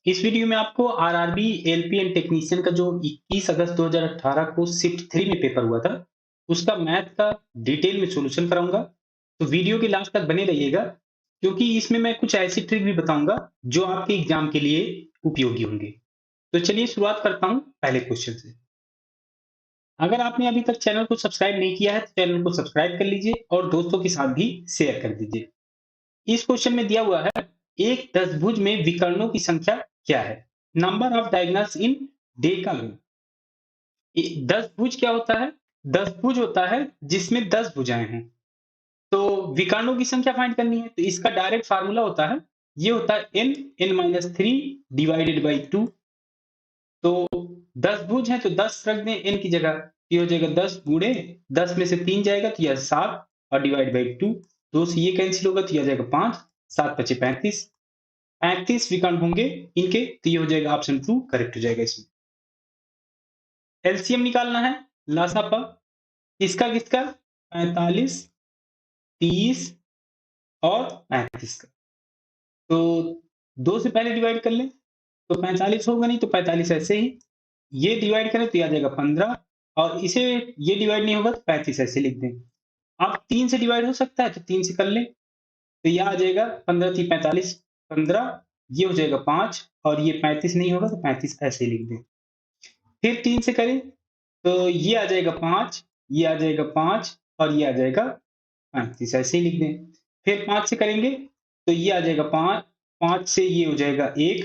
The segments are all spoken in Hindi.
इस वीडियो में आपको आरआरबी एलपी एंड टेक्नीशियन का जो 21 अगस्त 2018 को शिफ्ट 3 में पेपर हुआ था, उसका मैथ का डिटेल में सॉल्यूशन कराऊंगा। तो वीडियो के लास्ट तक बने रहिएगा, क्योंकि इसमें मैं कुछ ऐसी ट्रिक भी बताऊंगा जो आपके एग्जाम के लिए उपयोगी होंगे। तो चलिए शुरुआत करता हूं पहले क्वेश्चन से। अगर आपने अभी तक चैनल को सब्सक्राइब नहीं किया है तो चैनल को सब्सक्राइब कर लीजिए और दोस्तों के साथ भी शेयर कर दीजिए। इस क्वेश्चन में दिया हुआ है, एक दशभुज में विकर्णों की संख्या क्या है? Number of diagonals in decagon. दशभुज क्या होता है? दशभुज होता है जिसमें 10 भुजाएं हैं। तो विकर्णों की संख्या फाइंड करनी है, तो इसका डायरेक्ट फार्मूला होता है, ये होता है n-3 डिवाइडेड बाई 2। तो 10 भुज है तो 10 रख दें n की जगह, ये हो जाएगा 10 गुणे 10 में से 3 जाएगा तो यह 7 और डिवाइड बाई 2। 2 से ये कैंसिल होगा तो यह जाएगा 5, 7 बचे 35। 35 विकर्ण होंगे इनके, तो ये हो जाएगा ऑप्शन 2 करेक्ट हो जाएगा। इसमें एलसीएम निकालना है, लासापा इसका किसका? 45, 30 और 35 का। तो 2 से पहले डिवाइड कर लें तो 45 होगा नहीं, तो 45 ऐसे ही, ये डिवाइड करें तो आ जाएगा 15, और इसे ये डिवाइड नहीं होगा तो 35 ऐसे लिख दें। अब 3 से डिवाइड हो सकता है तो 3 से कर लें, तो यह आ जाएगा 15 3 45, 15, ये हो जाएगा 5, और ये 35 नहीं होगा तो 35 ऐसे ही लिख दें। फिर 3 से करें तो ये आ जाएगा 5, ये आ जाएगा 5, और ये आ जाएगा 35 ऐसे ही लिख दें। फिर 5 से करेंगे तो ये आ जाएगा 5, 5 से ये हो जाएगा 1,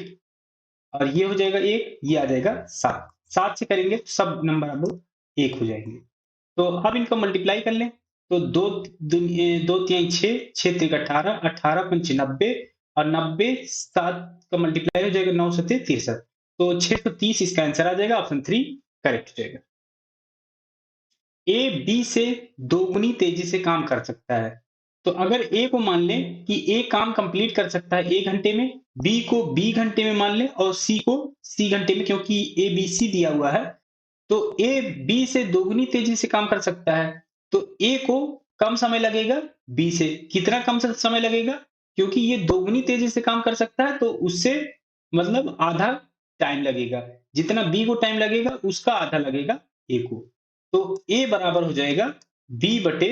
और ये हो जाएगा 1, ये आ जाएगा 7। 7 से करेंगे तो सब नंबर अब 1 हो जाएंगे। तो अब इनको मल्टीप्लाई कर लें, तो 2 2 3 6, 6 3 18, 18 5 90, और 90 7 का मल्टीप्लाई हो जाएगा 9 7 63। तो 630 इसका आंसर आ जाएगा, ऑप्शन 3 करेक्ट हो जाएगा। ए बी से दोगुनी तेजी से काम कर सकता है। तो अगर ए को मान लें कि ए काम कंप्लीट कर सकता है 1 घंटे में, बी को बी घंटे में मान लें, और सी को सी घंटे में, क्योंकि ए बी सी दिया हुआ है। तो ए बी से दोगुनी तेजी से काम कर सकता है, तो ए को कम समय लगेगा बी से। कितना कम समय लगेगा? क्योंकि ये दोगुनी तेजी से काम कर सकता है तो उससे मतलब आधा टाइम लगेगा। जितना बी को टाइम लगेगा उसका आधा लगेगा ए को। तो ए बराबर हो जाएगा बी बटे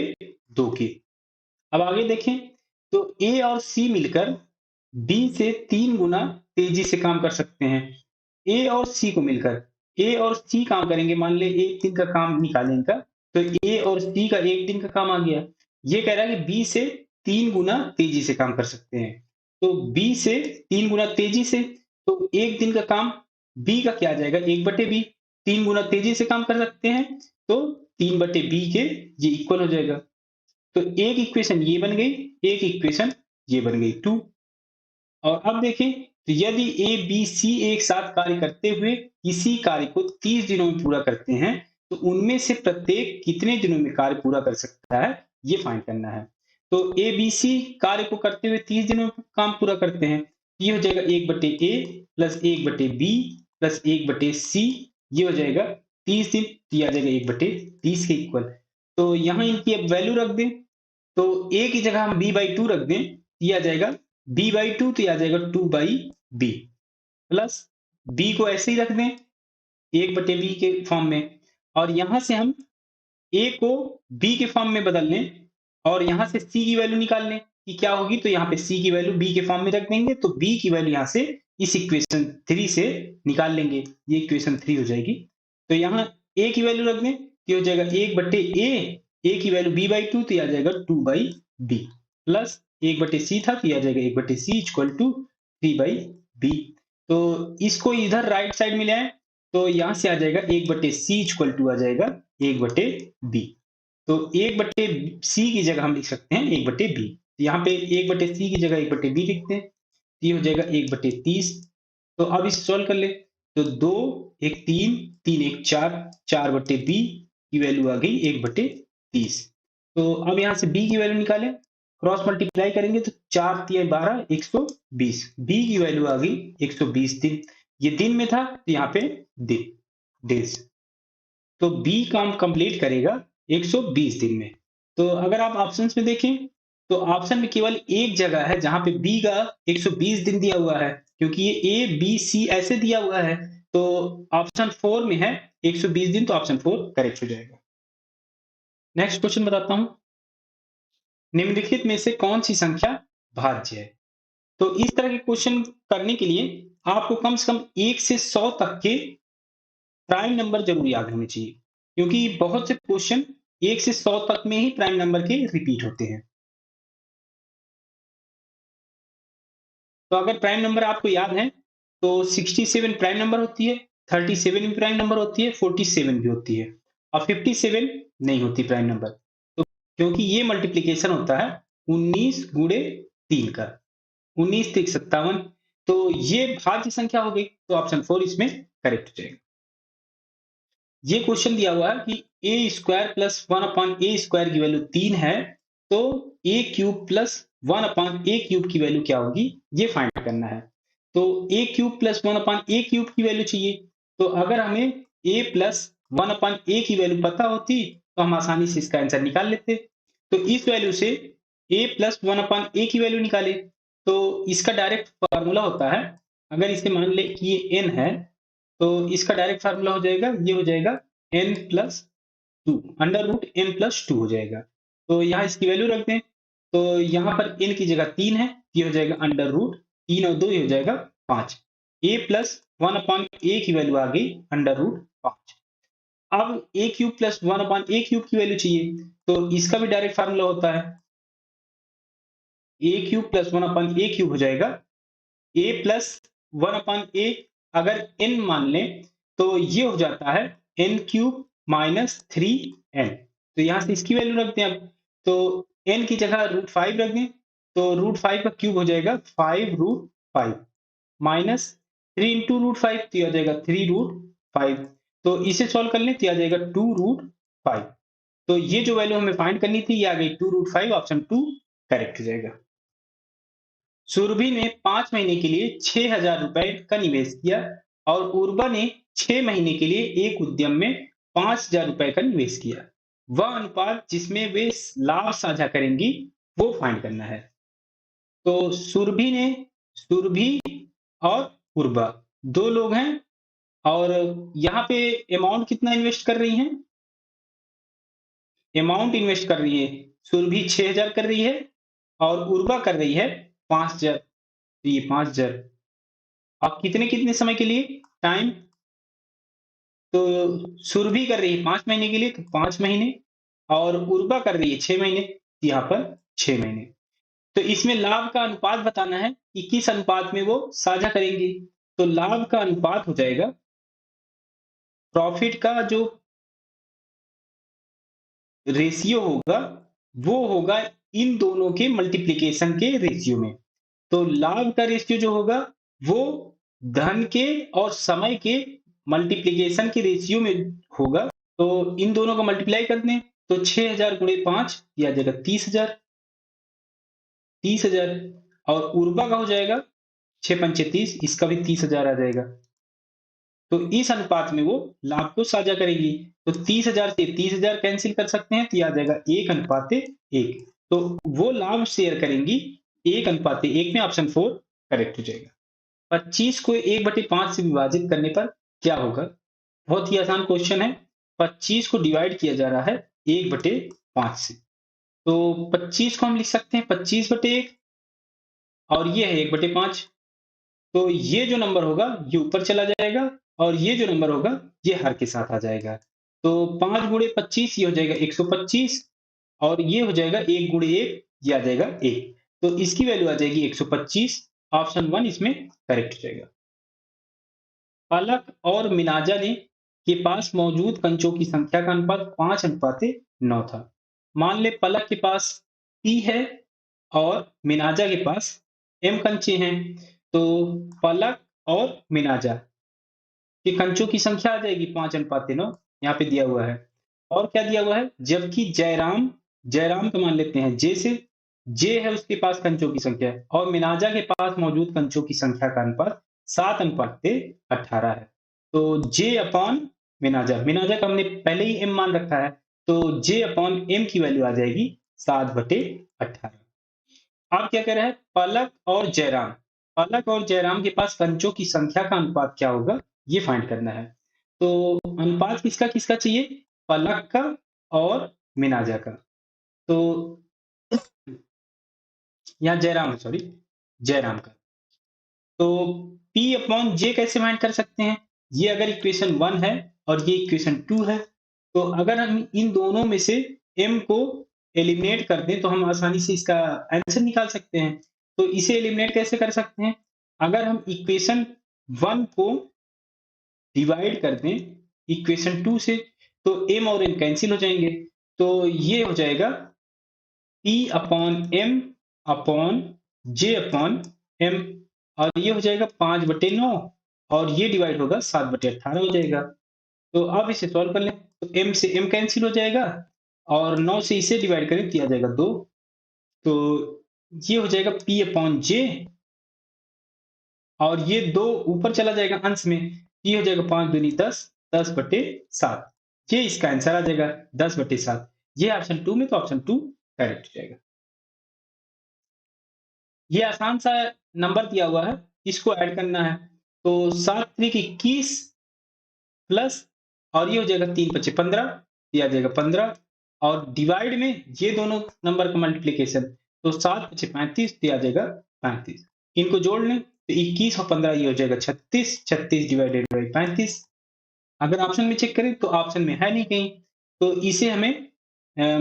2 के। अब आगे देखें, तो ए और सी मिलकर बी से 3 गुना तेजी से काम कर सकते हैं। ए और सी को मिलकर, ए और सी काम करेंगे, मान ले 1 दिन का काम निकालें इनका, तो ए और सी का 1 दिन का काम आ गया। ये कह रहा है कि बी से 3 गुना तेजी से काम कर सकते हैं। तो बी से 3 गुना तेजी से, तो 1 दिन का काम बी का क्या आ जाएगा? 1 बटे बी। 3 गुना तेजी से काम कर सकते हैं तो 3 बटे बी के ये इक्वल हो जाएगा। तो एक इक्वेशन ये बन गई, एक इक्वेशन ये बन गई 2। और अब देखें, तो यदि ए बी सी एक साथ कार्य करते हुए किसी कार्य को 30 दिनों में पूरा करते हैं, तो उनमें से प्रत्येक कितने दिनों में कार्य पूरा कर सकता है, ये फाइंड करना है। तो ए बी सी कार्य को करते हुए 30 दिनों में काम पूरा करते हैं, ये हो जाएगा 1 बटे ए प्लस 1 बटे बी प्लस 1 बटे सी, ये हो जाएगा 30 दिन, तो ये आ जाएगा 1 बटे 30 के इक्वल। तो यहाँ इनकी अब वैल्यू रख दें, तो ए की जगह हम b बाई 2 रख दें, ये आ जाएगा b बाई 2, तो ये आ जाएगा 2 बाई बी, प्लस b को ऐसे ही रख दें 1 बटे बी के फॉर्म में, और यहां से हम a को b के फॉर्म में बदल लें, और यहां से c की वैल्यू निकाल लें कि क्या होगी। तो यहाँ पे c की वैल्यू b के फॉर्म में रख देंगे, तो b की वैल्यू यहाँ से इस इक्वेशन 3 से निकाल लेंगे, ये इक्वेशन 3 हो जाएगी। तो यहाँ a की वैल्यू रख दें, ये हो जाएगा 1 बटे a की वैल्यू b बाई 2, तो ये आ जाएगा 2 बाई बी, प्लस 1 बटे c था, तो ये आ जाएगा 1 बटे c equal to 3 by B. तो इसको इधर राइट साइड में ले आए, तो यहां से आ जाएगा 1 बटे c इक्वल टू आ जाएगा 1 बटे बी। तो 1 बटे सी की जगह हम लिख सकते हैं 1 बटे बी। यहाँ पे 1 बटे सी की जगह 1 बटे बी लिखते हैं, ये हो जाएगा 1 बटे 30। तो अब इसे सॉल्व कर ले, तो 2 1 3 3 1 4, 4 बटे बी की वैल्यू आ गई 1 बटे 30। तो अब यहाँ से बी की वैल्यू निकालें, क्रॉस मल्टीप्लाई करेंगे तो 4 3 12 120, बी की वैल्यू आ गई 120 दिन। ये दिन में था तो यहाँ पे दिन, डेज। तो बी काम कंप्लीट करेगा 120 दिन में। तो अगर आप ऑप्शंस में देखें, तो ऑप्शन में केवल एक जगह है जहां पे बी का 120 दिन दिया हुआ है, क्योंकि ये ए बी सी ऐसे दिया हुआ है। तो ऑप्शन 4 में है 120 दिन, तो ऑप्शन 4 करेक्ट हो जाएगा। नेक्स्ट क्वेश्चन बताता हूं, निम्नलिखित में से कौन सी संख्या भाज्य है? तो इस तरह के क्वेश्चन करने के लिए आपको कम से कम 1 से 100 तक के प्राइम नंबर जरूर याद होने चाहिए, क्योंकि बहुत से क्वेश्चन 1 से 100 तक में ही प्राइम नंबर के रिपीट होते हैं। तो अगर प्राइम नंबर आपको याद है तो 67 प्राइम नंबर होती है, 37 भी प्राइम नंबर होती है, 47 भी होती है, और 57 नहीं होती प्राइम नंबर। तो क्योंकि ये मल्टीप्लीकेशन होता है 19 गुणे 3 का, 19 3 57, तो ये भाज्य संख्या हो गई, तो ऑप्शन 4 इसमें करेक्ट हो जाएगा। ये क्वेश्चन दिया हुआ है कि ए स्क्वायर प्लस 1 अपॉन ए स्क्वायर की वैल्यू 3 है, तो ए क्यूब प्लस 1 अपॉन ए क्यूब की वैल्यू क्या होगी, ये फाइंड करना है। तो ए क्यूब प्लस 1 अपॉन ए क्यूब की वैल्यू चाहिए। तो अगर हमें ए प्लस 1 अपॉन ए की वैल्यू पता होती तो हम आसानी से इसका आंसर निकाल लेते। तो इस वैल्यू से ए प्लस 1 अपॉन ए की वैल्यू निकाले, तो इसका डायरेक्ट फार्मूला होता है, अगर इसे मान ले कि ये n है, तो इसका डायरेक्ट फार्मूला हो जाएगा, ये हो जाएगा n plus 2, under root n plus 2 हो जाएगा। तो यहाँ इसकी वैल्यू रख दें, तो यहाँ पर n की जगह 3 है, ये हो जाएगा अंडर रूट 3 और 2 ये हो जाएगा 5। a प्लस 1 अपॉन a की वैल्यू आ गई अंडर रूट 5। अब a cube plus 1 upon a cube की वैल्यू चाहिए, तो इसका भी डायरेक्ट फार्मूला होता है, a cube plus 1 upon a cube हो जाएगा a प्लस 1 अपॉन a, अगर n मान लें तो ये हो जाता है n क्यूब माइनस 3n। तो यहां से इसकी वैल्यू रखते हैं अब, तो n की जगह रूट 5 रख दें, तो रूट 5 का क्यूब हो जाएगा 5 रूट 5 माइनस 3 इंटू रूट 5, तो आ जाएगा 3 रूट 5। तो इसे सॉल्व कर लें तो आ जाएगा 2 रूट 5। तो ये जो वैल्यू हमें फाइंड करनी थी ये आ गई 2 रूट 5, ऑप्शन 2 करेक्ट हो जाएगा। सुरभि ने 5 महीने के लिए 6,000 रुपए का निवेश किया और उर्वा ने 6 महीने के लिए एक उद्यम में 5,000 रुपए का निवेश किया। वह अनुपात जिसमें वे लाभ साझा करेंगी वो फाइंड करना है। तो सुरभि और उर्वा दो लोग हैं, और यहाँ पे अमाउंट कितना इन्वेस्ट कर रही हैं? अमाउंट इन्वेस्ट कर रही है, सुरभि 6,000 कर रही है और उर्वा कर रही है 5,000। तो ये 5,000 अब कितने कितने समय के लिए टाइम, तो सुरभि कर रही है 5 महीने के लिए, तो 5 महीने, और उर्वा कर रही है 6 महीने, यहाँ पर 6 महीने। तो इसमें लाभ का अनुपात बताना है कि किस अनुपात में वो साझा करेंगी। तो लाभ का अनुपात हो जाएगा प्रॉफिट का जो रेशियो होगा वो होगा इन दोनों के मल्टीप्लिकेशन के रेशियो में। तो लाभ का रेशियो जो होगा वो धन के और समय के मल्टीप्लिकेशन के रेशियो में होगा। तो इन दोनों को मल्टीप्लाई कर दें तो 6,000 गुणे 5 ये आ जाएगा 30,000, 30,000। और उर्वा का हो जाएगा 6 पंचे 30, इसका भी 30,000 आ जाएगा। तो इस अनुपात में वो लाभ को साझा करेगी। तो 30,000 से 30,000 कैंसिल कर सकते हैं, तो ये आ जाएगा 1:1। तो वो लाभ शेयर करेंगी 1:1 में, ऑप्शन 4 करेक्ट हो जाएगा। 25 को 1/5 से विभाजित करने पर क्या होगा? बहुत ही आसान क्वेश्चन है। 25 को डिवाइड किया जा रहा है 1/5 से, तो 25 को हम लिख सकते हैं 25/1, और ये है 1/5। तो ये जो नंबर होगा ये ऊपर चला जाएगा, और ये जो नंबर होगा ये हर के साथ आ जाएगा। तो 5 गुणे 25 ये हो जाएगा 125, और ये हो जाएगा 1 गुणे 1 ये आ जाएगा 1। तो इसकी वैल्यू आ जाएगी 125, ऑप्शन 1 इसमें करेक्ट हो जाएगा। पलक और मिनाजा ने के पास मौजूद कंचों की संख्या का अनुपात 5:9 था। मान ले पलक के पास P है और मिनाजा के पास M कंचे हैं, तो पलक और मिनाजा के कंचों की संख्या आ जाएगी 5:9, यहाँ पे दिया हुआ है। और क्या दिया हुआ है, जबकि जयराम, जयराम को मान लेते हैं जे से, जे है उसके पास कंचों की संख्या है, और मिनाजा के पास मौजूद कंचों की संख्या का अनुपात 7:18 है। तो जे अपॉन मिनाजा, मिनाजा का हमने पहले ही एम मान रखा है, तो जे अपॉन एम की वैल्यू आ जाएगी 7/18। अब क्या कह रहा है, पलक और जयराम के पास कंचों की संख्या का अनुपात क्या होगा, ये फाइंड करना है। तो अनुपात किसका किसका चाहिए, पलक का और मिनाजा का। तो यहाँ जयराम, सॉरी, जयराम का। तो P अपॉन J कैसे फाइंड कर सकते हैं, ये अगर इक्वेशन 1 है और ये इक्वेशन 2 है, तो अगर हम इन दोनों में से M को एलिमिनेट कर दें तो हम आसानी से इसका आंसर निकाल सकते हैं। तो इसे एलिमिनेट कैसे कर सकते हैं, अगर हम इक्वेशन 1 को डिवाइड कर दें इक्वेशन 2 से, तो M और M कैंसिल हो जाएंगे। तो ये हो जाएगा P upon M upon J upon M, और ये हो जाएगा 5/9, और ये डिवाइड होगा 7/18 हो जाएगा। तो अब इसे सॉल्व कर लें, तो M से M कैंसिल हो जाएगा और 9 से इसे डिवाइड करें तो ये आ जाएगा 2। तो ये हो जाएगा P अपॉन J, और ये 2 ऊपर चला जाएगा अंश में, ये हो जाएगा 5 दूनी 10, 10/7। ये इसका आंसर आ जाएगा 10/7। ये ऑप्शन 2 में, तो ऑप्शन 2 करेक्ट हो जाएगा। ये आसान सा नंबर दिया हुआ है, इसको ऐड करना है। तो 7 त्रिक 21 प्लस, और ये हो जाएगा 3×5 = 15, ये आ जाएगा 15, और डिवाइड में ये दोनों नंबर का मल्टीप्लीकेशन, तो 7×5 = 35, ये आ जाएगा 35। इनको जोड़ लें तो 21 और 15 ये हो जाएगा 36, 36 डिवाइडेड बाई 35। अगर ऑप्शन में चेक करें तो ऑप्शन में है नहीं कहीं, तो इसे हमें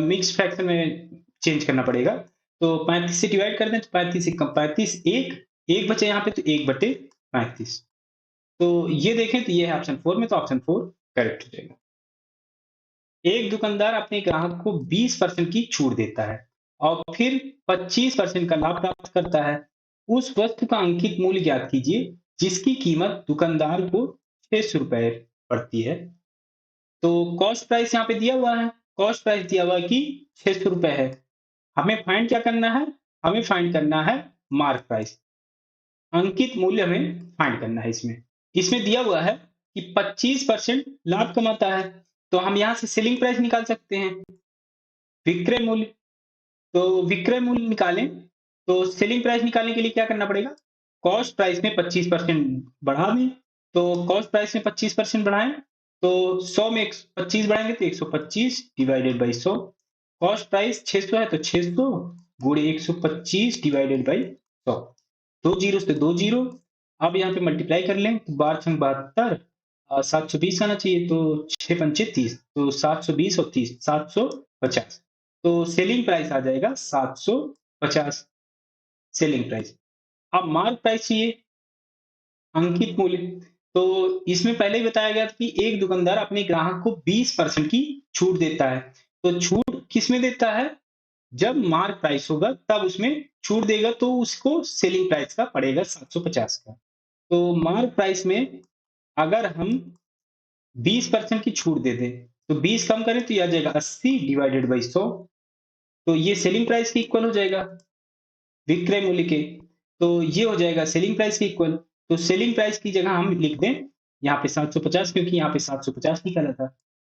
मिक्स फ्रैक्शन में चेंज करना पड़ेगा। तो 35 से डिवाइड कर दें तो 35 से 35, एक बचे यहाँ पे, तो 1/35। तो ये देखें तो ये है ऑप्शन 4 में, तो ऑप्शन 4 करेक्ट हो जाएगा। एक दुकानदार अपने ग्राहक को 20% की छूट देता है और फिर 25% का लाभ प्राप्त करता है। उस वस्तु का अंकित मूल्य ज्ञात कीजिए जिसकी कीमत दुकानदार को 600 रुपए पड़ती है। तो कॉस्ट प्राइस यहाँ पे दिया हुआ है, कॉस्ट प्राइस दिया हुआ है कि 600 रुपए है। हमें फाइंड क्या करना है, हमें फाइंड करना है मार्क प्राइस, अंकित मूल्य हमें फाइंड करना है। इसमें इसमें दिया हुआ है कि 25% लाभ कमाता है, तो हम यहाँ से सेलिंग प्राइस निकाल सकते हैं, विक्रय मूल्य। तो विक्रय मूल्य निकालें, तो सेलिंग प्राइस निकालने के लिए क्या करना पड़ेगा, कॉस्ट प्राइस में 25% बढ़ा दें। तो कॉस्ट प्राइस में 25% बढ़ाएं, तो 100 में 25 बढ़ाएंगे तो 125 डिवाइडेड बाई 100। कॉस्ट प्राइस 600 है तो 600 गुणे 125 डिवाइडेड बाई 100। 2 जीरो से 2 जीरो। अब यहाँ पे मल्टीप्लाई कर लें तो 12×72, 720 आना चाहिए, तो 6×5 = 30, तो 720 और 30, 750। तो सेलिंग प्राइस आ जाएगा 750, सेलिंग प्राइस। अब मार्क प्राइस चाहिए, अंकित मूल्य। तो इसमें पहले ही बताया गया था कि एक दुकानदार अपने ग्राहक को 20% की छूट देता है। तो छूट किस में देता है, जब मार्क प्राइस होगा तब उसमें छूट देगा, तो उसको सेलिंग प्राइस का पड़ेगा 750 का। तो मार्क प्राइस में अगर हम 20% की छूट दे दें, तो 20 कम करें तो ये आ जाएगा 80 डिवाइडेड बाई 100। तो ये सेलिंग प्राइस के इक्वल हो जाएगा, विक्रय मूल्य के। तो ये हो जाएगा सेलिंग प्राइस के इक्वल। तो सेलिंग प्राइस की जगह हम लिख दें यहाँ पे 750, क्योंकि यहाँ पे 750 निकाला था,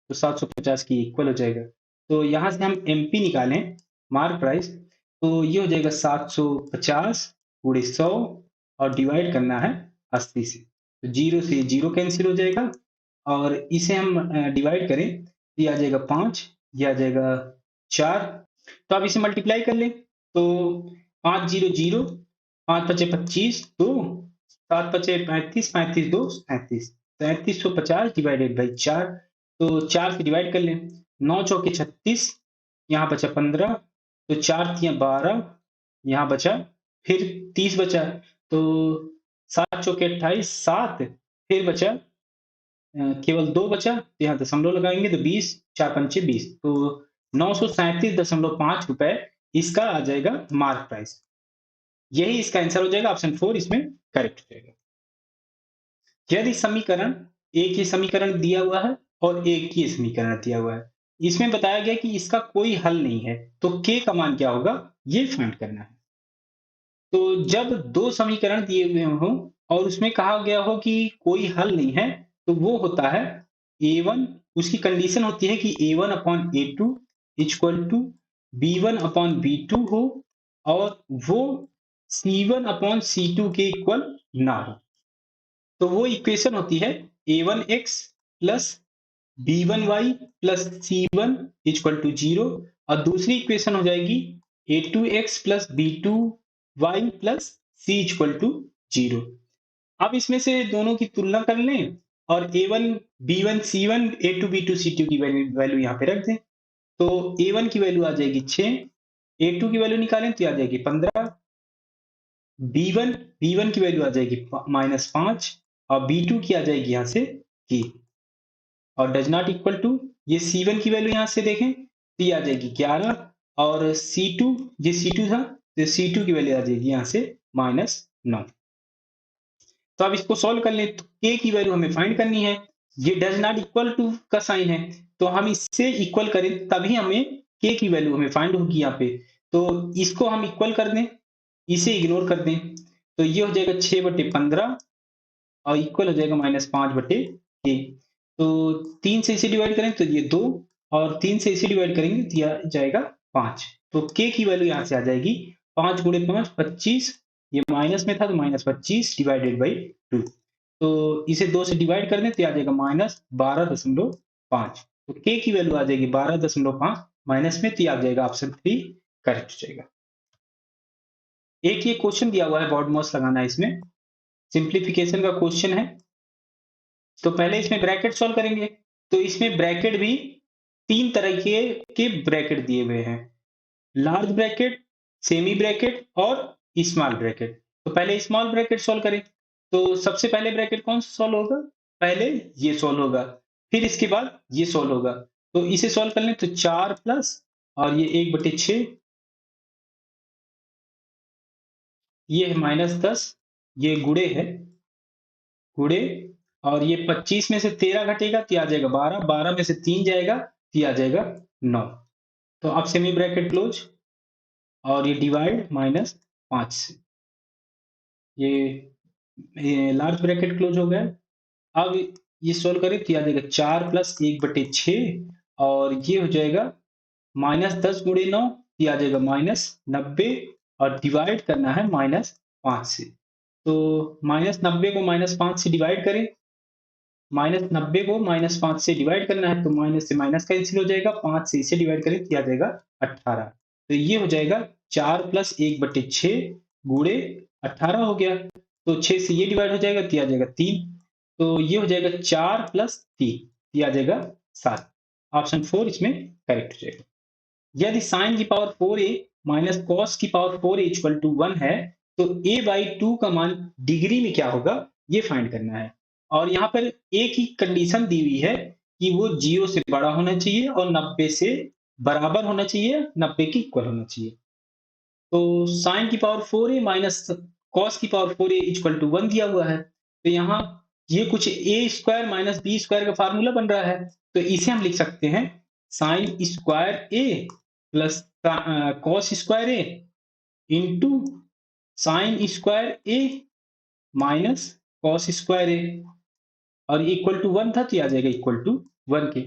तो 750 की इक्वल हो जाएगा। तो यहाँ से हम एमपी निकालें, मार्क प्राइस, तो ये हो जाएगा 750 गुणे 100, और डिवाइड करना है 80 से। तो जीरो से जीरो कैंसिल हो जाएगा, और इसे हम डिवाइड करें तो ये आ जाएगा 5, ये आ जाएगा 4। तो अब इसे मल्टीप्लाई कर लें, तो 5 जीरो जीरो, 5×5 = 25, 2, 7×5 = 35, 35 2 37, 3750 डिवाइडेड बाई 4। तो 4 से डिवाइड कर लें, 9 चौके 36, यहाँ बचा 15, तो 4 तियां 12, यहाँ बचा फिर 30 बचा, तो 7 चौके 28, 7, फिर बचा केवल 2 बचा, तो यहाँ दशमलव लगाएंगे तो 20, 4×5 = 20, तो 937.5 रुपए इसका आ जाएगा मार्क प्राइस। यही इसका आंसर हो जाएगा, ऑप्शन 4 इसमें करेक्ट हो जाएगा। यदि समीकरण, एक ही समीकरण दिया हुआ है और एक ही समीकरण दिया हुआ है, इसमें बताया गया कि इसका कोई हल नहीं है, तो k का मान क्या होगा, ये फाइंड करना है। तो जब दो समीकरण दिए हुए हों और उसमें कहा गया हो कि कोई हल नहीं है, तो वो होता है a1, उसकी कंडीशन होती है कि a1/a2 = b1/b2 हो, और वो C1 अपॉन C2 के इक्वल ना हो। तो वो इक्वेशन होती है A1x plus B1y plus C1 equal to 0, और दूसरी इक्वेशन हो जाएगी A2x plus B2y plus C equal to 0। अब इसमें से दोनों की तुलना कर लें और A1 B1 C1 A2 B2 C2 की वैल्यू यहाँ पे रख दें। तो A1 की वैल्यू आ जाएगी 6, A2 की वैल्यू निकालें तो आ जाएगी 15, B1 की वैल्यू आ जाएगी -5 और B2 की आ जाएगी यहाँ से की, और डज नॉट इक्वल टू ये C1 की वैल्यू यहाँ से देखें तो ये आ जाएगी 11, और C2 ये C2 था तो C2 की वैल्यू आ जाएगी यहाँ से -9। तो अब इसको सॉल्व कर लें तो k की वैल्यू हमें फाइंड करनी है। ये डज नॉट इक्वल टू का साइन है तो हम इससे इक्वल करें तभी हमें k की वैल्यू हमें फाइंड होगी यहाँ पे। तो इसको हम इक्वल कर दें, इसे इग्नोर कर दें, तो ये हो जाएगा 6/15 और इक्वल हो जाएगा -5/k। तो 3 से इसे डिवाइड करें तो ये 2, और 3 से इसे डिवाइड करेंगे तो यह जाएगा 5। तो k की वैल्यू यहाँ से आ जाएगी 5 गुणे 5 25, ये माइनस में था तो -25 डिवाइडेड बाई 2। तो इसे 2 से डिवाइड कर दें तो आ जाएगा -12.5। तो k की वैल्यू आ जाएगी 12.5 माइनस में, तो आ जाएगा ऑप्शन 3 करेक्ट हो जाएगा। एक ये क्वेश्चन दिया हुआ है, बॉड मॉस लगाना है, इसमें सिंप्लीफिकेशन का क्वेश्चन है। तो पहले इसमें ब्रैकेट सॉल्व करेंगे। तो इसमें ब्रैकेट भी 3 तरह के ब्रैकेट दिए हुए हैं, लार्ज ब्रैकेट, सेमी ब्रैकेट और स्मॉल ब्रैकेट। तो पहले स्मॉल ब्रैकेट सॉल्व करें। तो सबसे पहले ब्रैकेट कौन सा सॉल्व होगा? पहले ये सॉल्व होगा, फिर इसके बाद ये सॉल्व होगा। तो इसे सॉल्व कर लें तो 4 प्लस और ये 1/6, ये है -10, ये गुणे है, गुणे, और ये 25 में से 13 घटेगा तो आ जाएगा 12, 12 में से 3 जाएगा तो आ जाएगा 9। तो अब सेमी ब्रैकेट क्लोज और ये डिवाइड -5 से, ये लार्ज ब्रैकेट क्लोज हो गया। अब ये सोल्व करें तो आ जाएगा 4 प्लस 1/6 और ये हो जाएगा -10 गुणे 9, ये आ जाएगा -90, और डिवाइड करना है -5 से। तो -90 को -5 से डिवाइड करें, -90 को -5 से डिवाइड करना है तो माइनस से माइनस कैंसिल हो जाएगा, 5 से इसे डिवाइड करें तो आ जाएगा 18। तो ये हो जाएगा 4 प्लस 1/6 गुणे 18 हो गया। तो 6 से ये डिवाइड हो जाएगा तो आ जाएगा 3। तो ये हो जाएगा 4 प्लस 3, ये आ जाएगा 7। ऑप्शन 4 इसमें करेक्ट हो जाएगा। यदि साइन की पावर 4a माइनस कॉस की पावर 4a इक्वल टू 1 है तो a/2 का मान डिग्री में क्या होगा ये फाइंड करना है। और यहाँ पर a की कंडीशन दी हुई है कि वो 0 से बड़ा होना चाहिए और 90 से बराबर होना चाहिए, 90 के इक्वल होना चाहिए। तो साइन की पावर 4a माइनस कॉस की पावर 4a इक्वल टू 1 दिया हुआ है। तो यहाँ ये कुछ a square minus B square का फार्मूला बन रहा है। तो इसे हम लिख सकते हैं sine square a plus cos square a into sine square a minus cos square a, और इक्वल टू 1 था तो आ जाएगा इक्वल टू 1 के।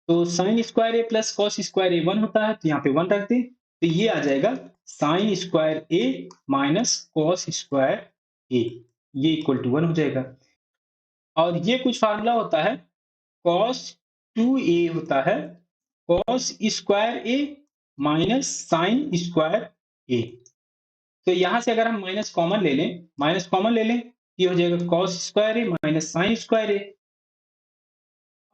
तो sign square a plus cos square a 1 होता है तो यहाँ पे 1 रख दें, तो ये आ जाएगा sign square a minus cos square a, ये इक्वल टू 1 हो जाएगा। और ये कुछ फार्मूला होता है cos 2a होता है cos square a minus sign square a। तो यहां से अगर हम माइनस कॉमन ले लें, माइनस कॉमन ले लें, ये हो जाएगा cos square a minus sign square a,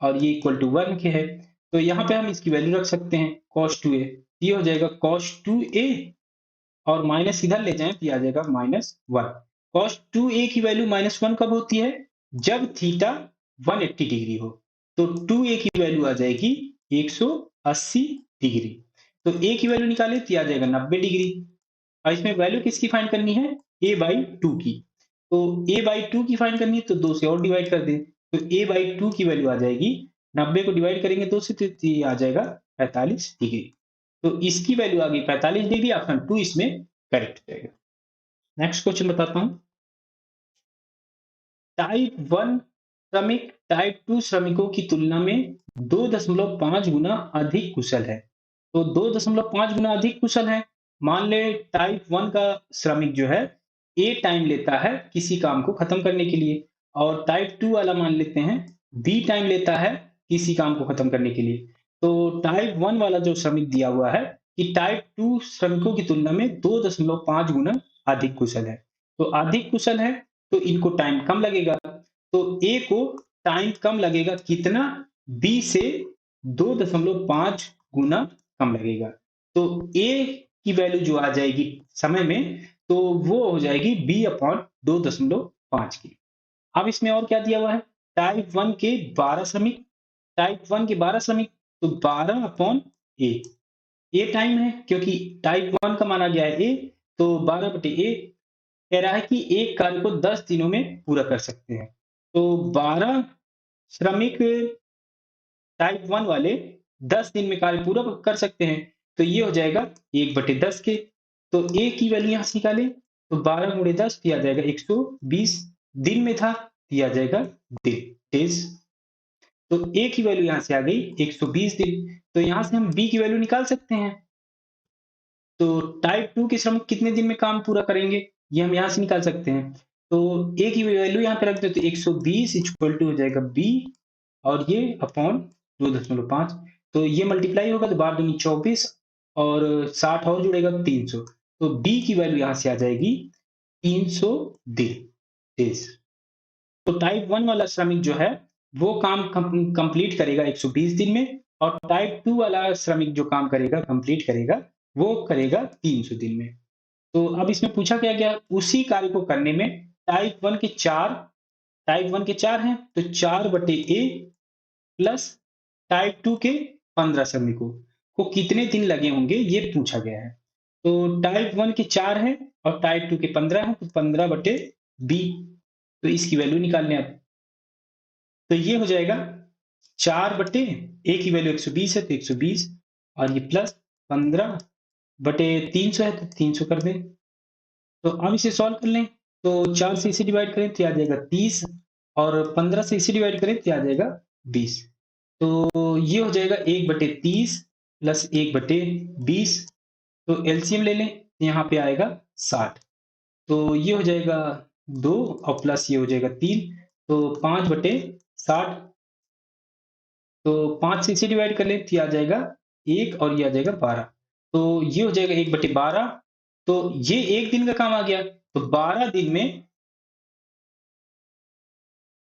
और ये इक्वल टू 1 के है। तो यहाँ पे हम इसकी वैल्यू रख सकते हैं cos 2a, ये हो जाएगा cos 2a, और माइनस इधर ले जाएं तो ये आ जाएगा -1। cos 2a की वैल्यू -1 कब होती है? जब थीटा 180 डिग्री हो। तो 2a की वैल्यू आ जाएगी 180 डिग्री। तो a की वैल्यू निकाले तो आ जाएगा 90 डिग्री, और इसमें वैल्यू किसकी फाइंड करनी है? a/2 की। तो a/2 की फाइंड करनी है तो 2 से और डिवाइड कर दें, तो a/2 की वैल्यू आ जाएगी 90 को डिवाइड करेंगे 2 से तो ये आ जाएगा 45 डिग्री। तो इसकी वैल्यू आ गई 45 डिग्री, ऑप्शन 2 इसमें करेक्ट हो जाएगा। नेक्स्ट क्वेश्चन बताता हूं। टाइप 1 श्रमिक टाइप 2 श्रमिकों की तुलना में 2.5 गुना अधिक कुशल है। तो 2.5 गुना अधिक कुशल है मान ले टाइप 1 का श्रमिक जो है ए टाइम लेता है किसी काम को खत्म करने के लिए, और टाइप 2 वाला मान लेते हैं बी टाइम लेता है किसी काम को खत्म करने के लिए। तो टाइप 1 वाला जो श्रमिक दिया हुआ है कि टाइप 2 श्रमिकों की तुलना में 2.5 गुना अधिक कुशल है। तो अधिक कुशल है तो इनको टाइम कम लगेगा। तो ए को टाइम कम लगेगा कितना? बी से 2.5 गुना कम लगेगा। तो ए की वैल्यू जो आ जाएगी समय में, तो वो हो जाएगी बी अपॉन 2.5 की। अब इसमें और क्या दिया हुआ है? टाइप 1 के 12 श्रमिक, टाइप 1 के 12 श्रमिक, तो 12 अपॉन ए। ए टाइम है क्योंकि टाइप 1 का माना गया है ए, तो 12 बटे ए। कह रहा है कि एक कार्य को 10 दिनों में पूरा कर सकते हैं। तो 12 श्रमिक टाइप 1 वाले 10 दिन में कार्य पूरा कर सकते हैं। तो ये हो जाएगा 1/10 के। तो ए की वैल्यू यहाँ से निकालें, तो 12 गुणे 10 दिया जाएगा 120 दिन में था, दिया जाएगा दिन, डेज। तो ए की वैल्यू यहाँ से आ गई 120 दिन। तो यहाँ से हम बी की वैल्यू निकाल सकते हैं। तो टाइप 2 के श्रमिक कितने दिन में काम पूरा करेंगे, ये हम यहाँ से निकाल सकते हैं। तो ए की वैल्यू यहाँ पे रख दो, तो 120 इक्वल टू हो जाएगा बी, और ये अपॉन 2.5। तो ये मल्टीप्लाई होगा तो 12 दूनी 24, और 60 और जुड़ेगा 300। तो बी की वैल्यू यहाँ से आ जाएगी 300 दिन, डेज। तो टाइप 1 वाला श्रमिक जो है वो काम कंप्लीट करेगा 120 दिन में, और टाइप 2 वाला श्रमिक जो काम करेगा कंप्लीट करेगा वो करेगा 300 दिन में। तो अब इसमें पूछा क्या गया, उसी कार्य को करने में टाइप 1 के 4, टाइप 1 के 4 हैं तो 4 बटे ए प्लस टाइप 2 के 15 श्रमिकों को कितने दिन लगे होंगे ये पूछा गया है। तो टाइप 1 के 4 है और टाइप 2 के 15 है, तो 15 बटे बी। तो इसकी वैल्यू निकालने अब, तो ये हो जाएगा 4 बटे ए की वैल्यू 120 है तो 120, और ये प्लस 15 बटे 300 है तो 300 कर दें। तो अब इसे सॉल्व कर लें, तो 4 से इसे डिवाइड करें तो आ जाएगा 30, और 15 से इसे डिवाइड करें तो आ जाएगा 20। तो ये हो जाएगा 1/30 प्लस 1/20। तो एलसीएम ले लें, यहाँ पे आएगा 60। तो ये हो जाएगा 2 और प्लस ये हो जाएगा 3, तो 5/60। तो 5 से इसे डिवाइड कर लें तो ये आ जाएगा 1, और ये आ जाएगा 12। तो ये हो जाएगा 1/12। तो ये एक दिन का काम आ गया। तो 12 दिन में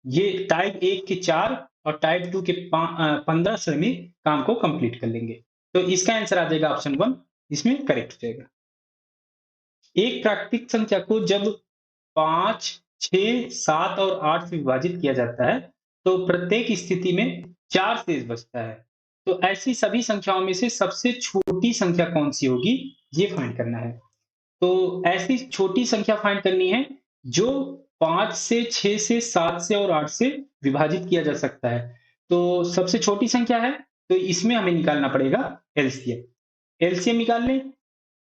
ये टाइप 1 के 4 और टाइप 2 के 15 श्रमिक काम को कंप्लीट कर लेंगे। तो इसका आंसर आ जाएगा ऑप्शन 1, इसमें करेक्ट हो जाएगा। एक प्राकृतिक संख्या को जब 5, 6, 7 और 8 से विभाजित किया जाता है, तो प्रत्येक स्थिति में 4 शेष बचता है। तो ऐसी सभी संख्याओं में से सबसे छोटी संख्या कौन सी होगी, ये फाइंड करना है। तो ऐसी छोटी संख्या फाइंड करनी है जो 5 से, 6 से, 7 से और 8 से विभाजित किया जा सकता है। तो सबसे छोटी संख्या है, तो इसमें हमें निकालना पड़ेगा एलसीएम। एलसीएम निकाल लें,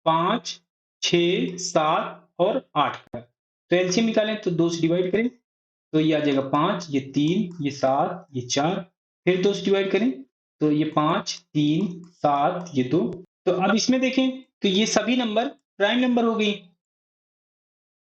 5, 6, 7 और 8 का। तो एलसीएम निकालें तो 2 से डिवाइड करें तो ये आ जाएगा 5, ये 3, ये 7, ये 4। फिर 2 से डिवाइड करें तो ये 5, 3, 7, ये 2। तो अब इसमें देखें तो ये सभी नंबर प्राइम नंबर हो गई।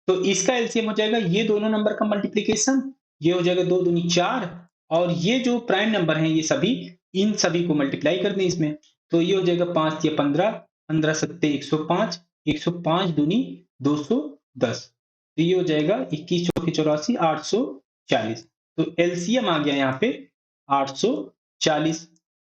तो इसका एलसीएम हो जाएगा ये दोनों नंबर का मल्टीप्लिकेशन, ये हो जाएगा 2 दूनी 4, और ये जो प्राइम नंबर हैं ये सभी, इन सभी को मल्टीप्लाई कर दें इसमें। तो ये हो जाएगा 5 या 15, 15 सत्ते 105, 105 दूनी 210। तो ये हो जाएगा 21 चौके 84, 840। तो एलसीएम आ गया यहाँ पे 840।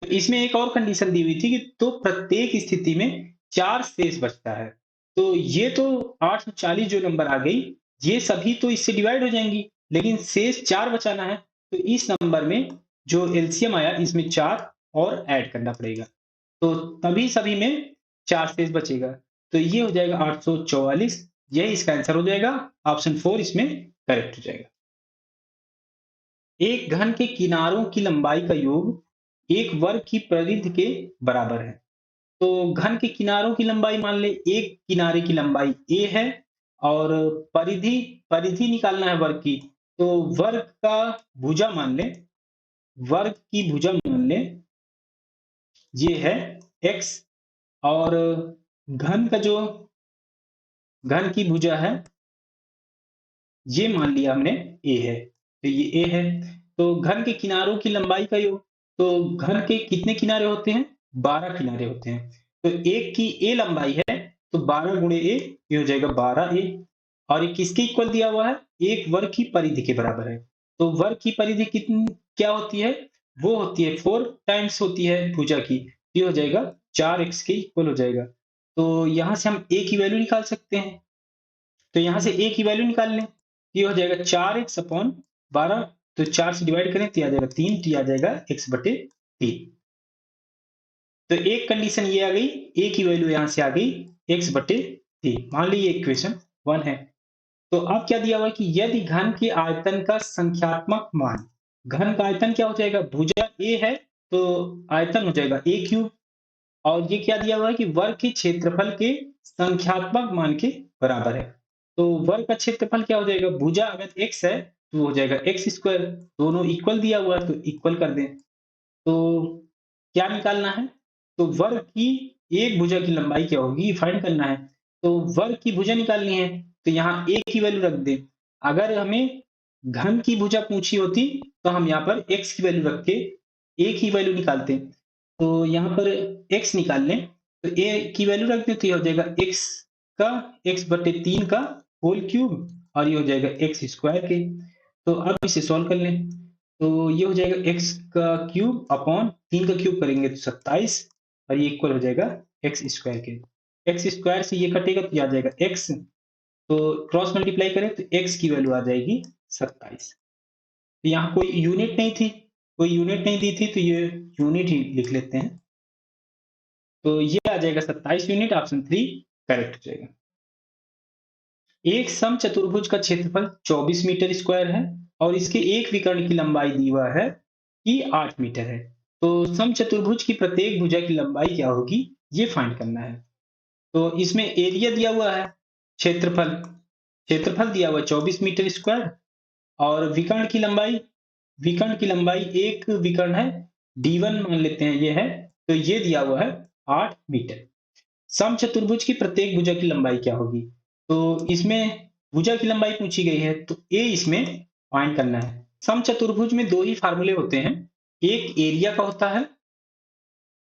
तो इसमें एक और कंडीशन दी हुई थी कि तो प्रत्येक स्थिति में 4 शेष बचता है। तो ये तो 840 जो नंबर आ गई, ये सभी तो इससे डिवाइड हो जाएंगी, लेकिन शेष 4 बचाना है। तो इस नंबर में जो एलसीएम आया इसमें 4 और ऐड करना पड़ेगा, तो तभी सभी में 4 शेष बचेगा। तो ये हो जाएगा 844, यही इसका आंसर हो जाएगा। ऑप्शन 4 इसमें करेक्ट हो जाएगा। एक घन के किनारों की लंबाई का योग एक वर्ग की परिधि के बराबर है। तो घन के किनारों की लंबाई मान ले, एक किनारे की लंबाई a है, और परिधि परिधि निकालना है वर्ग की। तो वर्ग का भुजा मान ले, वर्ग की भुजा मान ले ये है x, और घन की भुजा है, ये मान लिया हमने ए है, तो ये ए है। तो घन के किनारों की लंबाई का योग, तो घन के कितने किनारे होते हैं? 12 किनारे होते हैं। तो एक की ए लंबाई है, तो 12 गुणे ए, ये हो जाएगा 12 ए। और ये किसके इक्वल दिया हुआ है? एक वर्ग की परिधि के बराबर है। तो वर्ग की परिधि कितनी क्या होती है? वो होती है 4 टाइम्स होती है भुजा की, ये हो जाएगा 4x के इक्वल हो जाएगा। तो यहाँ से हम a की वैल्यू निकाल सकते हैं। तो यहाँ से a की वैल्यू निकाल लें, ये हो जाएगा 4x/12। तो 4 से डिवाइड करें तो ये आ जाएगा 3, तो ये आ जाएगा x/3। तो एक कंडीशन ये आ गई, a की वैल्यू यहाँ से आ गई x/3। मान लीजिए इक्वेशन 1 है। तो अब क्या दिया हुआ है कि यदि घन के आयतन का संख्यात्मक मान, घन का आयतन क्या हो जाएगा? भुजा a है, तो आयतन हो जाएगा a क्यूब। और ये क्या दिया हुआ है कि वर्ग के क्षेत्रफल के संख्यात्मक मान के बराबर है। तो वर्ग का क्षेत्रफल क्या हो जाएगा? भुजा अगर x है तो हो जाएगा x स्क्वायर। दोनों इक्वल दिया हुआ है तो इक्वल कर दें। तो क्या निकालना है? तो वर्ग की एक भुजा की लंबाई क्या होगी, फाइंड करना है। तो वर्ग की भुजा निकालनी है, तो यहाँ a की वैल्यू रख दें। अगर हमें घन की भुजा पूछी होती तो हम यहाँ पर x की वैल्यू रख के a की वैल्यू निकालते। तो यहाँ पर x निकाल लें, तो a की वैल्यू रख दें, तो ये हो जाएगा x का x/3 का होल क्यूब, और ये हो जाएगा x स्क्वायर के। तो अब इसे सॉल्व कर लें, तो ये हो जाएगा x का क्यूब अपॉन 3 का क्यूब करेंगे तो 27, और ये इक्वल हो जाएगा x स्क्वायर के। x स्क्वायर से ये कटेगा तो ये आ जाएगा x, तो क्रॉस मल्टीप्लाई करें तो x की वैल्यू आ जाएगी 27। तो यहाँ कोई यूनिट नहीं थी, कोई यूनिट नहीं दी थी, तो ये यूनिट ही लिख लेते हैं। तो ये आ जाएगा 27 यूनिट, ऑप्शन 3 करेक्ट हो जाएगा। एक समचतुर्भुज का क्षेत्रफल 24 मीटर स्क्वायर है और इसके एक विकर्ण की लंबाई दी हुआ है कि 8 मीटर है। तो समचतुर्भुज की प्रत्येक भुजा की लंबाई क्या होगी, ये फाइंड करना है। तो इसमें एरिया दिया हुआ है, क्षेत्रफल क्षेत्रफल दिया हुआ है 24 मीटर स्क्वायर, और विकर्ण की लंबाई एक विकर्ण है D1 मान लेते हैं ये है, तो ये दिया हुआ है 8 मीटर। समचतुर्भुज की प्रत्येक भुजा की लंबाई क्या होगी? तो इसमें भुजा की लंबाई पूछी गई है, तो ए इसमें फाइंड करना है। समचतुर्भुज में दो ही फार्मूले होते हैं, एक एरिया का होता है,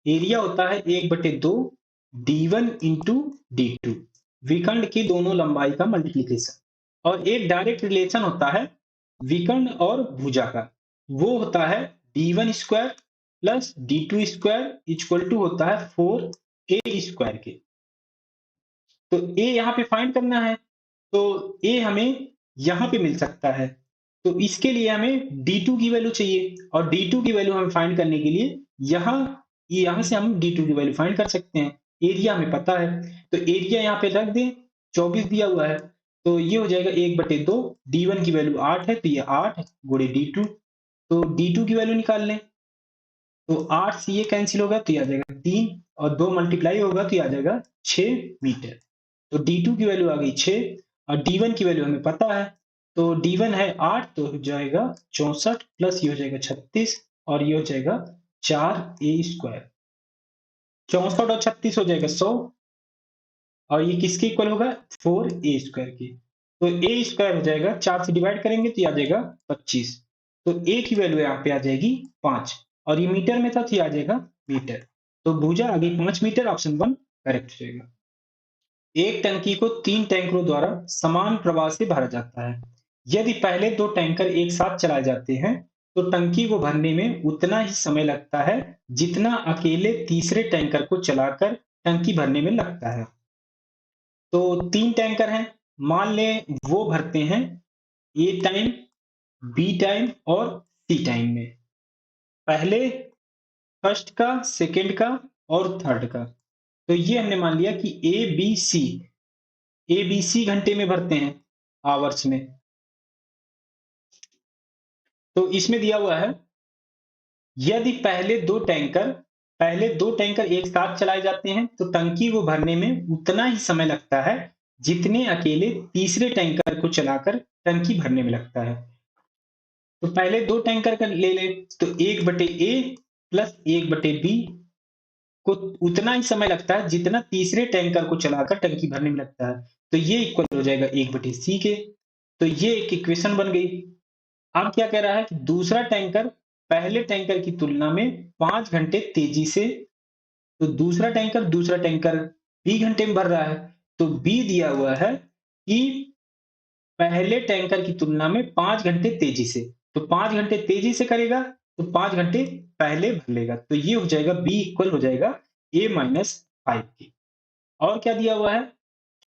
एरिया होता है 1/2 D1 इंटू D2, विकर्ण की दोनों लंबाई का मल्टीप्लीकेशन। और एक डायरेक्ट रिलेशन होता है विकर्ण और भुजा का, वो होता है D1 square plus D2 square equal to होता है 4a स्क्वायर के। तो ए यहाँ पे फाइंड करना है, तो ए हमें यहाँ पे मिल सकता है। तो इसके लिए हमें D2 की वैल्यू चाहिए, और D2 की वैल्यू हमें फाइंड करने के लिए यहाँ से हम D2 की वैल्यू फाइंड कर सकते हैं। एरिया हमें पता है, तो एरिया यहाँ पे रख दें, 24 दिया हुआ है, तो ये हो जाएगा 1/2। D1 की वैल्यू 8 है, तो ये 8 गुणे D2। तो D2 की वैल्यू निकाल लें, तो 8 से ये कैंसिल होगा तो ये आ जाएगा 3, और 2 मल्टीप्लाई होगा तो ये आ जाएगा 6 मीटर। तो D2 की वैल्यू आ गई 6, और D1 की वैल्यू हमें पता है, तो D1 है 8, तो हो जाएगा 64 प्लस ये हो जाएगा 36, और ये हो जाएगा 4a स्क्वायर। 64 और 36 हो जाएगा 100, और ये किसके इक्वल होगा? 4a स्क्वायर के। तो a स्क्वायर हो जाएगा, 4 से डिवाइड करेंगे तो ये आ जाएगा 25। तो a की वैल्यू यहाँ पे आ जाएगी 5, और ये मीटर में था तो ये आ जाएगा मीटर। तो भुजा आ गई 5 मीटर, ऑप्शन 1 करेक्ट हो जाएगा। एक टंकी को 3 टैंकरों द्वारा समान प्रवाह से भरा जाता है। यदि पहले 2 टैंकर एक साथ चलाए जाते हैं तो टंकी को भरने में उतना ही समय लगता है जितना अकेले तीसरे टैंकर को चलाकर टंकी भरने में लगता है। तो 3 टैंकर हैं, मान लें वो भरते हैं ए टाइम, बी टाइम और सी टाइम में। पहले फर्स्ट का, सेकंड का और थर्ड का। तो ये हमने मान लिया कि ए बी सी घंटे में भरते हैं, आवर्स में। तो इसमें दिया हुआ है यदि पहले दो टैंकर एक साथ चलाए जाते हैं तो टंकी को भरने में उतना ही समय लगता है जितने अकेले तीसरे टैंकर को चलाकर टंकी भरने में लगता है। तो पहले 2 टैंकर का ले लें, तो 1/A प्लस 1/B को उतना ही समय लगता है जितना तीसरे टैंकर को चलाकर टंकी भरने में लगता है। तो ये इक्वल हो जाएगा 1/c के। तो ये एक इक्वेशन बन गई। अब क्या कह रहा है कि दूसरा टैंकर पहले टैंकर की तुलना में 5 घंटे तेजी से, तो दूसरा टैंकर बी घंटे में भर रहा है। तो बी दिया हुआ है कि पहले टैंकर की तुलना में 5 घंटे तेजी से। तो 5 घंटे तेजी से करेगा, तो 5 घंटे पहले भर लेगा। तो ये हो जाएगा बी इक्वल हो जाएगा a माइनस 5 के। और क्या दिया हुआ है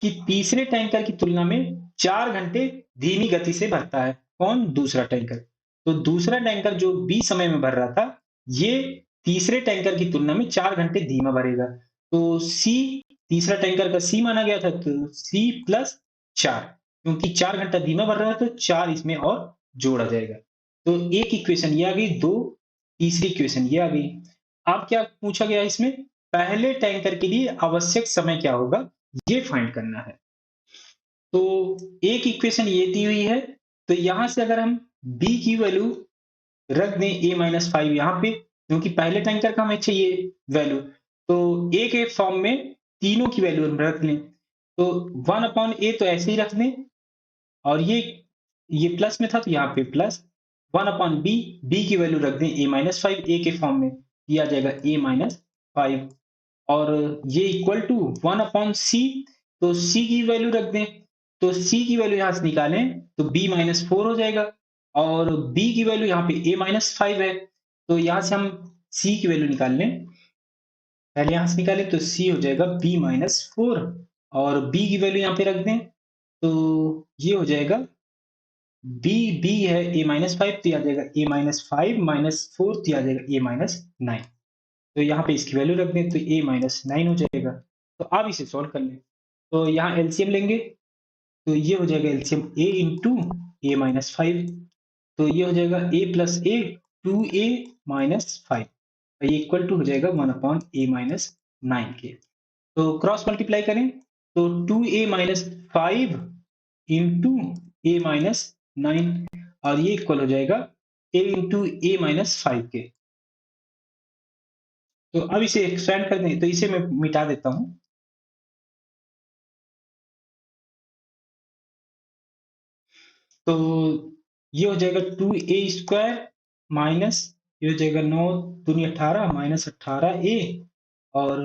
कि तीसरे टैंकर की तुलना में 4 घंटे धीमी गति से भरता है। कौन? दूसरा टैंकर। तो दूसरा टैंकर जो बी समय में भर रहा था, ये तीसरे टैंकर की तुलना में 4 घंटे धीमा भरेगा। तो सी, तीसरा टैंकर का सी माना गया था, तो सी प्लस 4, क्योंकि 4 घंटा धीमा भर रहा है तो 4 इसमें और जोड़ा जाएगा। तो एक इक्वेशन ये आ गई, दो तीसरी इक्वेशन ये आ गई। अब क्या पूछा गया इसमें? पहले टैंकर के लिए आवश्यक समय क्या होगा, ये फाइंड करना है। तो एक इक्वेशन ये दी हुई है, तो यहां से अगर हम b की वैल्यू रख दें a माइनस 5 यहाँ पे, क्योंकि पहले टैंकर का हमें चाहिए वैल्यू, तो a के फॉर्म में तीनों की वैल्यू हम रख लें। तो 1/a तो ऐसे ही रख दें, और ये प्लस में था तो यहाँ पे प्लस 1/b, b की वैल्यू रख दें a माइनस 5 a के फॉर्म में, ये आ जाएगा a माइनस 5। और ये इक्वल टू 1/c, तो c की वैल्यू रख दें। तो c की वैल्यू यहां से निकालें तो b माइनस 4 हो जाएगा, और b की वैल्यू यहाँ पे a माइनस 5 है। तो यहां से हम c की वैल्यू निकाल लें, पहले यहां से निकालें तो c हो जाएगा b माइनस 4, और b की वैल्यू यहाँ पे रख दें तो ये हो जाएगा b है a माइनस 5, तो ये आ जाएगा a माइनस 5 माइनस 4, तो ये आ जाएगा a माइनस 9। तो यहाँ पे इसकी वैल्यू रख दें तो a माइनस 9 हो जाएगा। तो अब इसे सॉल्व कर लें, तो यहाँ एलसीएम लेंगे, तो ये हो जाएगा LCM a into A minus 5, तो ये हो जाएगा a plus A 2a minus 5, ये इक्वल टू हो जाएगा 1/a माइनस 9 के। तो क्रॉस मल्टीप्लाई करें तो 2a माइनस 5 इंटू ए माइनस 9, और ये इक्वल हो जाएगा a इंटू ए माइनस 5 के। तो अब इसे एक्सपेंड कर दें, तो इसे मैं मिटा देता हूं। तो ये हो जाएगा 2a² माइनस, ये हो जाएगा 9 दूनी 18 माइनस 18a, और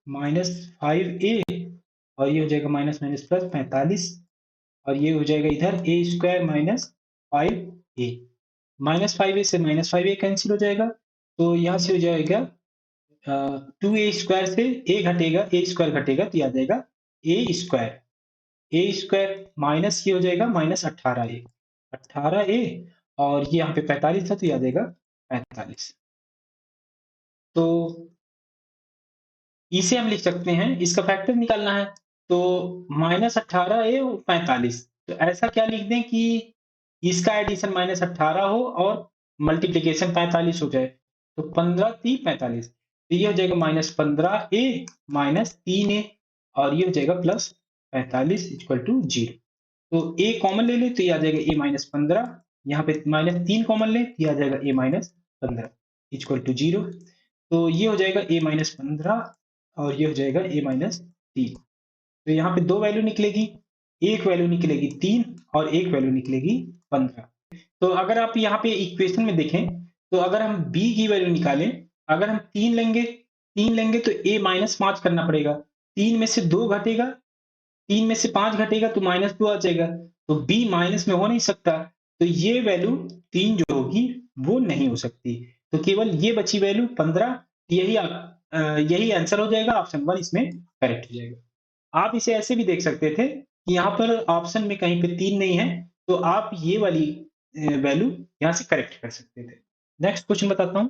माइनस 5a, और ये हो जाएगा माइनस माइनस प्लस 45, और ये हो जाएगा इधर a² minus 5a, minus 5a से माइनस 5a कैंसिल हो जाएगा। तो यहाँ से हो जाएगा 2a² से a घटेगा, a² घटेगा तो ये आ जाएगा a² माइनस ये हो जाएगा माइनस 18a, और ये यहाँ पे 45 था तो ये आ जाएगा 45। तो इसे हम लिख सकते हैं, इसका फैक्टर निकालना है, तो माइनस 18a और 45, तो ऐसा क्या लिख दें कि इसका एडिशन माइनस 18 हो और मल्टीप्लीकेशन 45 हो जाए। तो 15 3 45, तो ये हो जाएगा माइनस 15a माइनस 3a, और ये हो जाएगा प्लस 45 इक्वल टू 0। तो a कॉमन ले ले तो ये आ जाएगा a माइनस 15, यहाँ पे माइनस 3 कॉमन ले तो ये आ जाएगा a माइनस 15 इक्वल टू 0। तो ये हो जाएगा a माइनस 15, और ये हो जाएगा a माइनस 3। तो यहाँ पे दो वैल्यू निकलेगी, एक वैल्यू निकलेगी 3 और एक वैल्यू निकलेगी 15। तो अगर आप यहाँ पे इक्वेशन में देखें, तो अगर हम b की वैल्यू निकालें, अगर हम 3 लेंगे तो a माइनस 5 करना पड़ेगा, 3 में से 2 घटेगा, 3 में से 5 घटेगा तो माइनस 2 आ जाएगा, तो b माइनस में हो नहीं सकता, तो ये वैल्यू 3 जो होगी वो नहीं हो सकती। तो केवल ये बची वैल्यू 15, यही आंसर हो जाएगा, ऑप्शन 1 इसमें करेक्ट हो जाएगा। आप इसे ऐसे भी देख सकते थे कि यहाँ पर ऑप्शन में कहीं पे 3 नहीं है, तो आप ये वाली वैल्यू यहाँ से करेक्ट कर सकते थे। नेक्स्ट क्वेश्चन बताता हूँ।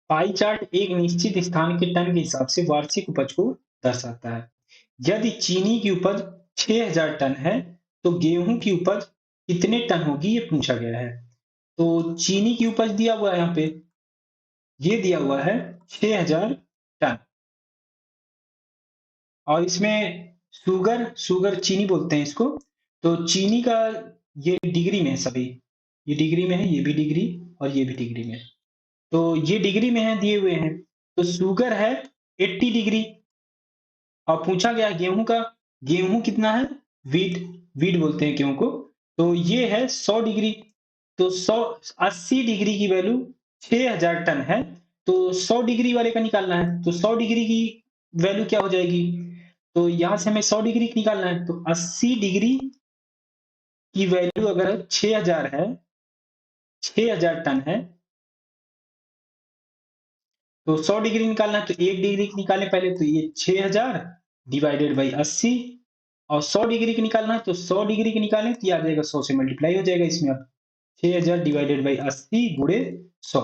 पाई चार्ट एक निश्चित स्थान के टन के हिसाब से वार्षिक उपज को दर्शाता है। यदि चीनी की उपज 6000 टन है, तो गेहूं की उपज कितने टन होगी, ये पूछा गया है। तो चीनी की उपज दिया हुआ है यहाँ पे, ये दिया हुआ है 6000 टन, और इसमें शुगर चीनी बोलते हैं इसको। तो चीनी का ये डिग्री में है सभी, ये डिग्री में है, ये भी डिग्री और ये भी डिग्री में है। तो ये डिग्री में है दिए हुए हैं। तो शुगर है 80 डिग्री। और पूछा गया गेहूं का, गेहूं कितना है, वीट, वीट बोलते हैं गेहूं को, तो ये है 100 डिग्री। तो 80 डिग्री की वैल्यू 6000 टन है, तो 100 डिग्री वाले का निकालना है, तो 100 डिग्री की वैल्यू क्या हो जाएगी, तो यहां से हमें 100 डिग्री निकालना है, तो 80 डिग्री की वैल्यू अगर 6000 है, 6000 टन है, तो 100 डिग्री निकालना है, तो 1 डिग्री निकालें पहले, तो ये 6000 डिवाइडेड बाई 80, और 100 डिग्री की निकालना है, तो 100 डिग्री की निकालें तो ये आ जाएगा 100 से मल्टीप्लाई हो जाएगा इसमें। अब 6000 डिवाइडेड बाई 80 गुणे 100,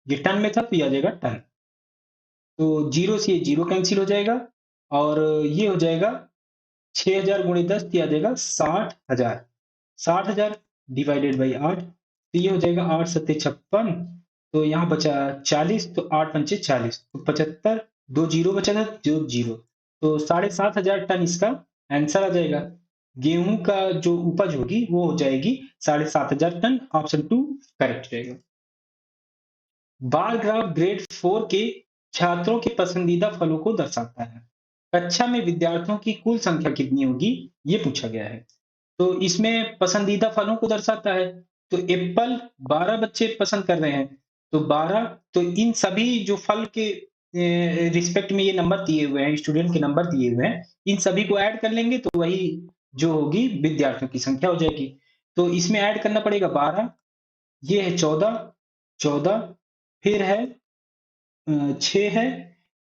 ये टन में था तो ये आ जाएगा टन। तो जीरो से ये जीरो कैंसिल हो जाएगा, और ये हो जाएगा 6000 गुणे 10, ये आ जाएगा 60000, 60000 डिवाइडेड बाई 8, तो ये हो जाएगा 8 सत्ते 56, तो यहाँ बचा 40, तो 8 पंचे 40, तो 75, दो जीरो बचा था, जो जीरो, तो 7500 टन इसका आंसर आ जाएगा। गेहूं का जो उपज होगी वो हो जाएगी 7500 टन, ऑप्शन 2 करेक्ट रहेगा। बार ग्राफ ग्रेड 4 के छात्रों के पसंदीदा फलों को दर्शाता है। कक्षा में विद्यार्थियों की कुल संख्या कितनी होगी, ये पूछा गया है। तो इसमें पसंदीदा फलों को दर्शाता है, तो एप्पल 12 बच्चे पसंद कर रहे हैं, तो 12, तो इन सभी जो फल के रिस्पेक्ट में ये नंबर दिए हुए हैं, स्टूडेंट के नंबर दिए हुए हैं, इन सभी को ऐड कर लेंगे तो वही जो होगी विद्यार्थियों की संख्या हो जाएगी। तो इसमें ऐड करना पड़ेगा 12, ये है 14, 14, फिर है 6 है,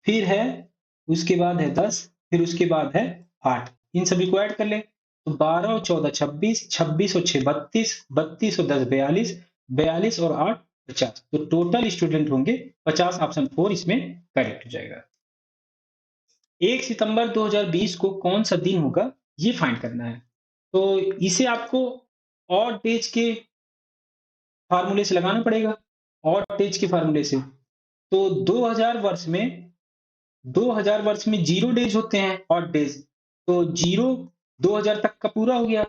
फिर है, उसके बाद है 10, फिर उसके बाद है 8, इन सभी को ऐड कर लें, तो 12 और 14 26, 26 और 6 32, 32 और 10 42, 42 और 8 50, तो टोटल स्टूडेंट होंगे 50, ऑप्शन 4 इसमें करेक्ट हो जाएगा। 1 सितंबर 2020 को कौन सा दिन होगा, ये फाइंड करना है। तो इसे आपको ऑड डेज के फार्मूले से लगाना पड़ेगा, ऑड डेज के फार्मूले से। तो 2000 वर्ष में 0 डेज होते हैं, ऑड डेज, तो 0 2000 तक का पूरा हो गया,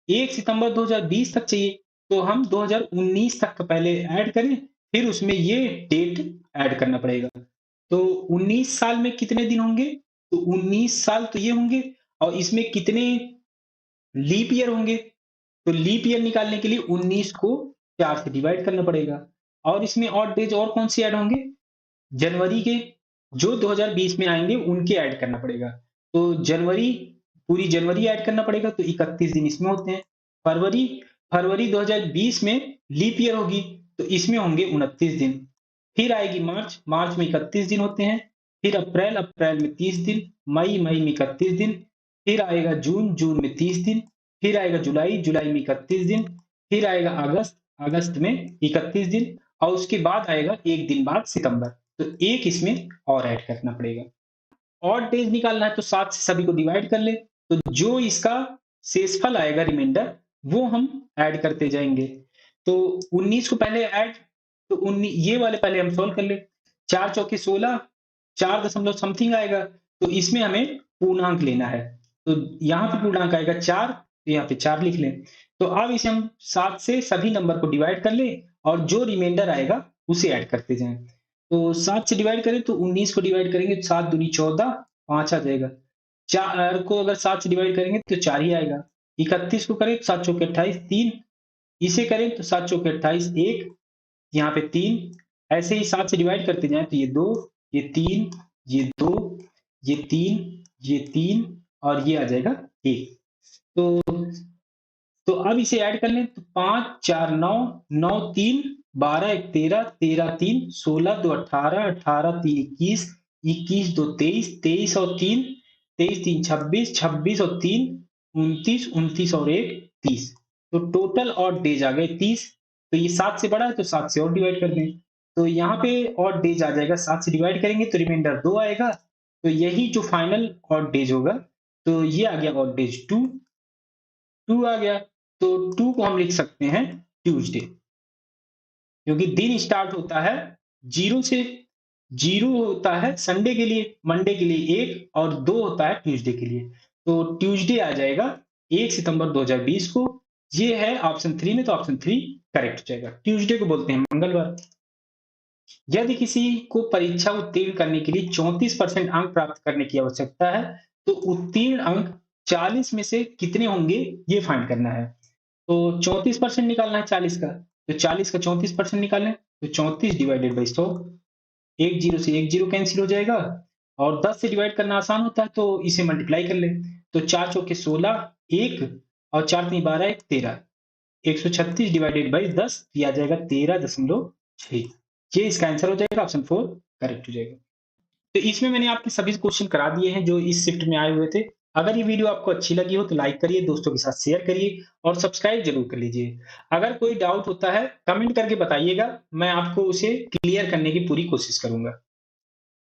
1 सितंबर 2020 तक चाहिए, तो हम 2019 तक का पहले ऐड करें, फिर उसमें ये डेट ऐड करना पड़ेगा। तो 19 साल में कितने दिन होंगे, तो 19 साल तो ये होंगे, और इसमें कितने लीप ईयर होंगे, तो लीप ईयर निकालने के लिए 19 को 4 से डिवाइड करना पड़ेगा। और इसमें ऑड डेज और कौन से ऐड होंगे, जनवरी के, जो 2020 में आएंगे उनके ऐड करना पड़ेगा, तो जनवरी, पूरी जनवरी ऐड करना पड़ेगा, तो 31 दिन इसमें होते हैं। फरवरी, फरवरी 2020 में लीप ईयर होगी, तो इसमें होंगे 29 दिन। फिर आएगी मार्च, मार्च में 31 दिन होते हैं। फिर अप्रैल, अप्रैल में 30 दिन। मई, मई में 31 दिन। फिर आएगा जून, जून में 30 दिन। फिर आएगा जुलाई, जुलाई में 31 दिन। फिर आएगा अगस्त, अगस्त में 31 दिन, और उसके बाद आएगा एक दिन बाद सितंबर, तो एक इसमें और ऐड करना पड़ेगा। ऑड डेज निकालना है, तो 7 से सभी को डिवाइड कर ले, तो जो इसका शेषफल आएगा रिमाइंडर, वो हम ऐड करते जाएंगे। तो 19 को पहले ऐड, तो ये वाले पहले हम सोल्व कर ले, 4 चौके 16, 4 दशमलव समथिंग आएगा, तो इसमें हमें पूर्णांक लेना है, तो यहाँ पे पूर्णांक आएगा 4, तो यहाँ पे 4 लिख लें। तो अब इसे हम 7 से सभी नंबर को डिवाइड कर ले, और जो रिमाइंडर आएगा उसे ऐड करते जाएं। तो 7 से डिवाइड करें तो 19 को डिवाइड करेंगे तो 7 दूनी 14, 5 आ जाएगा। 4 को अगर 7 से डिवाइड करेंगे तो 4 ही आएगा। 31 को करें तो 7 चौके 28, 3, इसे करें तो 7 चौके 28, 1, यहाँ पे 3, ऐसे ही 7 से डिवाइड करते जाएं तो ये 2, ये 3, ये 2, ये 3, ये 3, और ये आ जाएगा 1। तो अब इसे ऐड कर लें तो 5 4 9, 9 3, 12 1 13, 13 3, 16 2 18, 18 3 21, 21 2 23, 23 और 3, 23 3 26, 26 और 3 29, 29 और 1 30, तो टोटल ऑड डेज आ गए 30। तो ये 7 से बड़ा है तो 7 से और डिवाइड कर दें, तो यहाँ पे ऑड डेज आ जाएगा, 7 से डिवाइड करेंगे तो रिमाइंडर 2 आएगा, तो यही जो फाइनल ऑड डेज होगा, तो ये आ गया ऑड डेज 2, 2 आ गया, तो 2 को हम लिख सकते हैं ट्यूसडे, क्योंकि दिन स्टार्ट होता है 0 से, 0 होता है संडे के लिए, मंडे के लिए 1, और 2 होता है ट्यूसडे के लिए, तो ट्यूसडे आ जाएगा 1 सितंबर 2020 को, ये है ऑप्शन 3 में, तो ऑप्शन 3 करेक्ट हो जाएगा। ट्यूसडे को बोलते हैं मंगलवार। यदि किसी को परीक्षा उत्तीर्ण करने के लिए 34% अंक प्राप्त करने की आवश्यकता है, तो उत्तीर्ण अंक 40 में से कितने होंगे, ये फाइंड करना है। तो 34% निकालना है 40 का, तो 40 का 34% निकालें, तो 34 डिवाइडेड बाई 100, एक जीरो से एक जीरो कैंसिल हो जाएगा, और 10 से डिवाइड करना आसान होता है, तो इसे मल्टीप्लाई कर लें। तो 4 चौके 16, 1 और 4 तीन 12, 1 13, 136 डिवाइडेड बाई 10 दिया जाएगा 13.6। ये इसका आंसर हो जाएगा, ऑप्शन 4 करेक्ट हो जाएगा। तो इसमें मैंने आपके सभी क्वेश्चन करा दिए हैं जो इस शिफ्ट में आए हुए थे। अगर ये वीडियो आपको अच्छी लगी हो तो लाइक करिए, दोस्तों के साथ शेयर करिए और सब्सक्राइब जरूर कर लीजिए। अगर कोई डाउट होता है कमेंट करके बताइएगा, मैं आपको उसे क्लियर करने की पूरी कोशिश करूंगा।